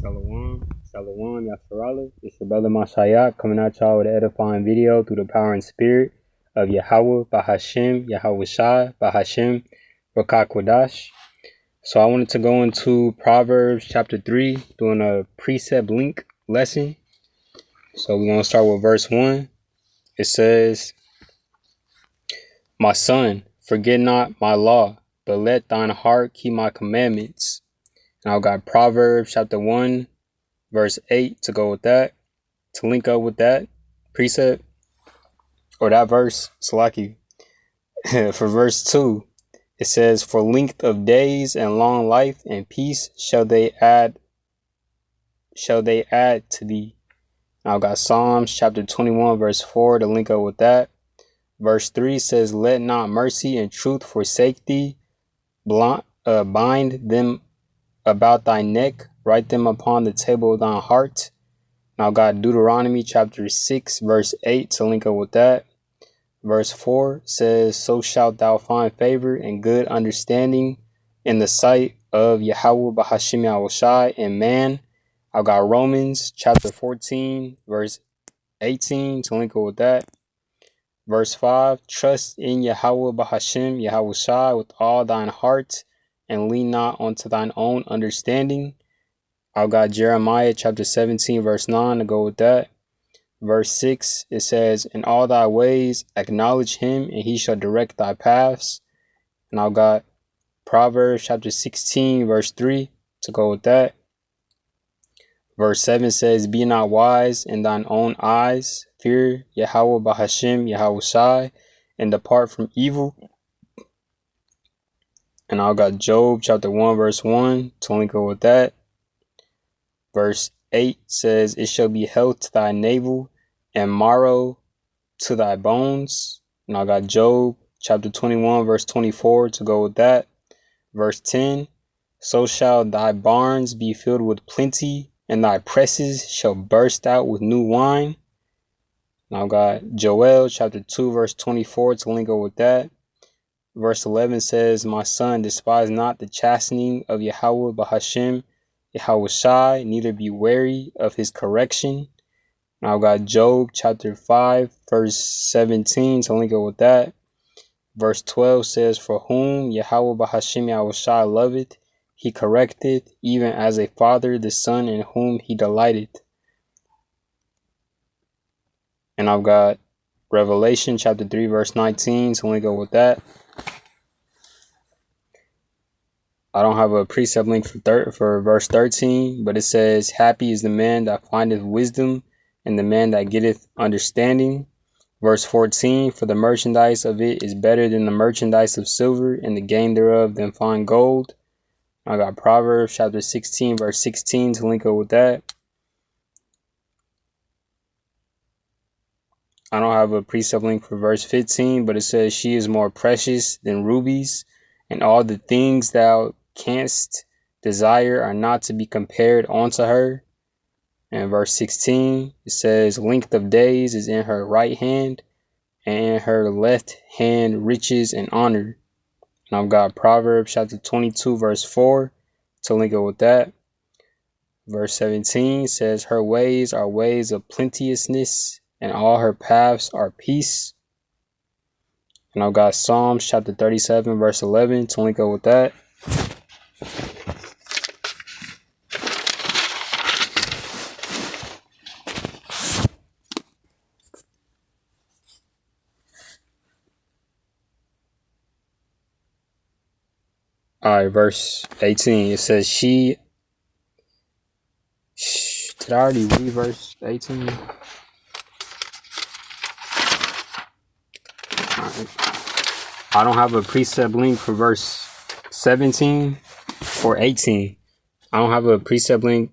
Shalom, Shalom, Yasharala. It's your brother Mashayak coming at y'all with an edifying video through the power and spirit of Yahweh, Bahashem, Yahweh Shai, Bahashem, Rakakwadash. So I wanted to go into Proverbs chapter 3, doing a precept link lesson. So we're going to start with verse 1. It says, "My son, forget not my law, but let thine heart keep my commandments." And I've got Proverbs chapter 1, verse 8 to go with that, to link up with that precept, or that verse, Salaki. For verse 2, it says, "For length of days and long life and peace shall they add to thee." Now I've got Psalms chapter 21, verse 4 to link up with that. Verse 3 says, "Let not mercy and truth forsake thee. Bind them about thy neck, write them upon the table of thine heart." Now I've got Deuteronomy chapter 6, verse 8 to link up with that. Verse 4 says, "So shalt thou find favor and good understanding in the sight of Yahweh Bahashem Yahushai and man." I've got Romans chapter 14, verse 18 to link up with that. Verse 5, "Trust in Yahweh Bahashem Yahushai with all thine heart, and lean not unto thine own understanding." I've got Jeremiah chapter 17, verse 9 to go with that. Verse 6, it says, "In all thy ways acknowledge him, and he shall direct thy paths." And I've got Proverbs chapter 16, verse 3 to go with that. Verse 7 says, "Be not wise in thine own eyes. Fear Yahweh Bahashem Yahushai, and depart from evil." And I've got Job chapter 1, verse 1 to link up with that. Verse 8 says, "It shall be health to thy navel and marrow to thy bones." And I got Job chapter 21, verse 24 to go with that. Verse 10, "So shall thy barns be filled with plenty, and thy presses shall burst out with new wine." Now I've got Joel chapter 2, verse 24 to link up with that. Verse 11 says, "My son, despise not the chastening of Yahweh Bahashem Yahushai, neither be weary of his correction." Now I've got Job chapter 5, verse 17 to link up with that. Verse 12 says, "For whom Yahweh Bahashem Yahushai loveth, he correcteth, even as a father the son in whom he delighteth." And I've got Revelation chapter 3, verse 19 to link up with that. I don't have a precept link for verse 13, but it says, "Happy is the man that findeth wisdom, and the man that getteth understanding." Verse 14, "For the merchandise of it is better than the merchandise of silver, and the gain thereof than fine gold." I got Proverbs chapter 16, verse 16 to link up with that. I don't have a precept link for verse 15, but it says, "She is more precious than rubies, and all the things thou canst desire are not to be compared unto her." And verse 16, it says, "Length of days is in her right hand, and in her left hand riches and honor." And I've got Proverbs chapter 22, verse 4 to link up with that. Verse 17 says, "Her ways are ways of plenteousness, and all her paths are peace." And I've got Psalms chapter 37, verse 11 to link up with that. Alright, verse 18, it says, did I already read verse 18? Alright. I don't have a precept link for verse 17 or 18. I don't have a precept link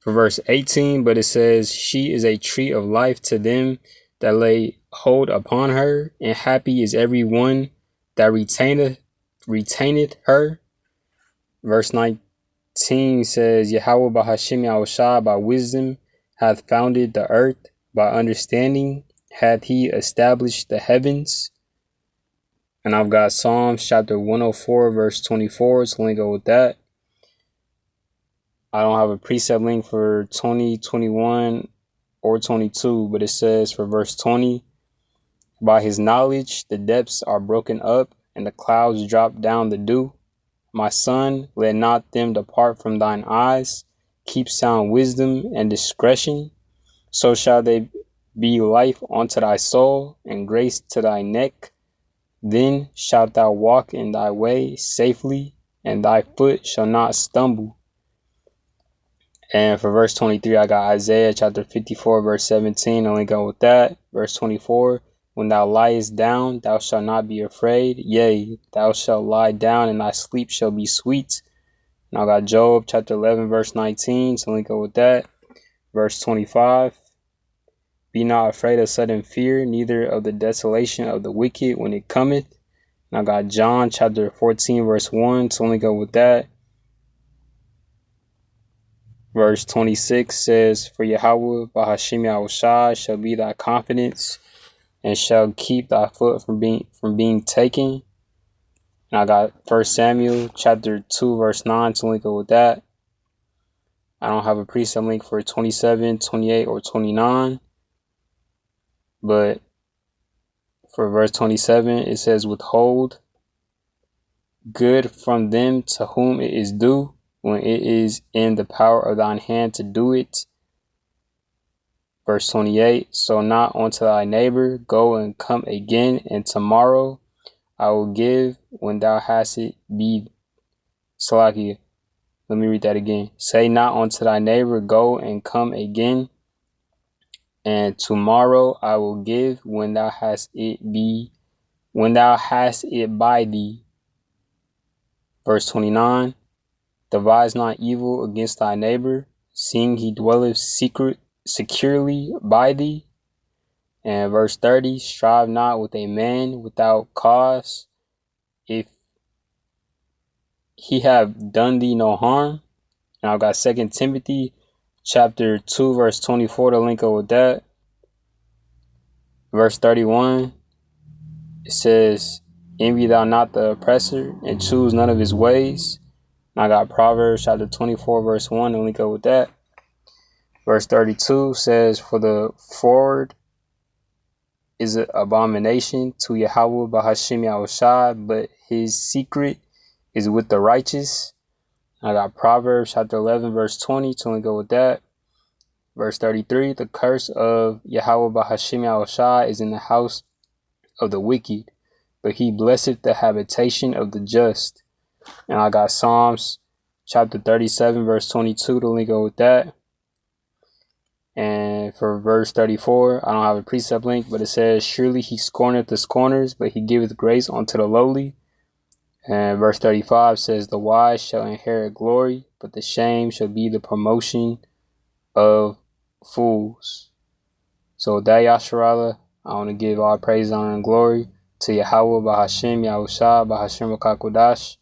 for verse 18, but it says, "She is a tree of life to them that lay hold upon her, and happy is every one that retaineth her." Verse 19 says, "Yahweh Bahashem Yahushai by wisdom hath founded the earth, by understanding hath he established the heavens." And I've got Psalms chapter 104, verse 24 to link up with that. I don't have a precept link for 20, 21, or 22, but it says for verse 20, by his knowledge the depths are broken up, and the clouds drop down the dew. My son, let not them depart from thine eyes. Keep sound wisdom and discretion. So shall they be life unto thy soul, and grace to thy neck. Then shalt thou walk in thy way safely, and thy foot shall not stumble. And for verse 23, I got Isaiah chapter 54, verse 17. I'll link up with that. Verse 24, when thou liest down, thou shalt not be afraid. Yea, thou shalt lie down, and thy sleep shall be sweet. And I got Job chapter 11, verse 19. So link up with that. Verse 25, be not afraid of sudden fear, neither of the desolation of the wicked when it cometh. And I got John chapter 14, verse 1. So link up with that. Verse 26 says, for Yahweh Bahashim Yahushai shall be thy confidence, and shall keep thy foot from being taken. And I got 1 Samuel chapter 2, verse 9 to link up with that. I don't have a precept link for 27, 28, or 29. But for verse 27, it says, withhold good from them to whom it is due, when it is in the power of thine hand to do it. Verse 28, so not unto thy neighbor, go and come again, and tomorrow I will give when thou hast it be. Salakia, let me read that again. Say not unto thy neighbor, go and come again, and tomorrow I will give when thou hast it by thee. Verse 29, devise not evil against thy neighbor, seeing he dwelleth securely by thee. And verse 30, strive not with a man without cause, if he have done thee no harm. And I've got 2 Timothy chapter 2, verse 24 to link up with that. Verse 31, it says, envy thou not the oppressor, and choose none of his ways. And I got Proverbs chapter 24, verse 1 to link up with that. Verse 32 says, for the forward is an abomination to Yahweh Bahashim Yahushai, but his secret is with the righteous. I got Proverbs chapter 11, verse 20 to link up with that. Verse 33, the curse of Yahweh Bahashim Yahushai is in the house of the wicked, but he blesseth the habitation of the just. And I got Psalms chapter 37, verse 22 to link up with that. And for verse 34, I don't have a precept link, but it says, surely he scorneth the scorners, but he giveth grace unto the lowly. And verse 35 says, the wise shall inherit glory, but the shame shall be the promotion of fools. So with that, Yasharala, I want to give all praise, honor, and glory to Yahweh Bahashim Yahushai Bahashim Kakodash.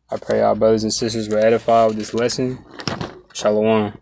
I pray our brothers and sisters were edified with this lesson. Shalom.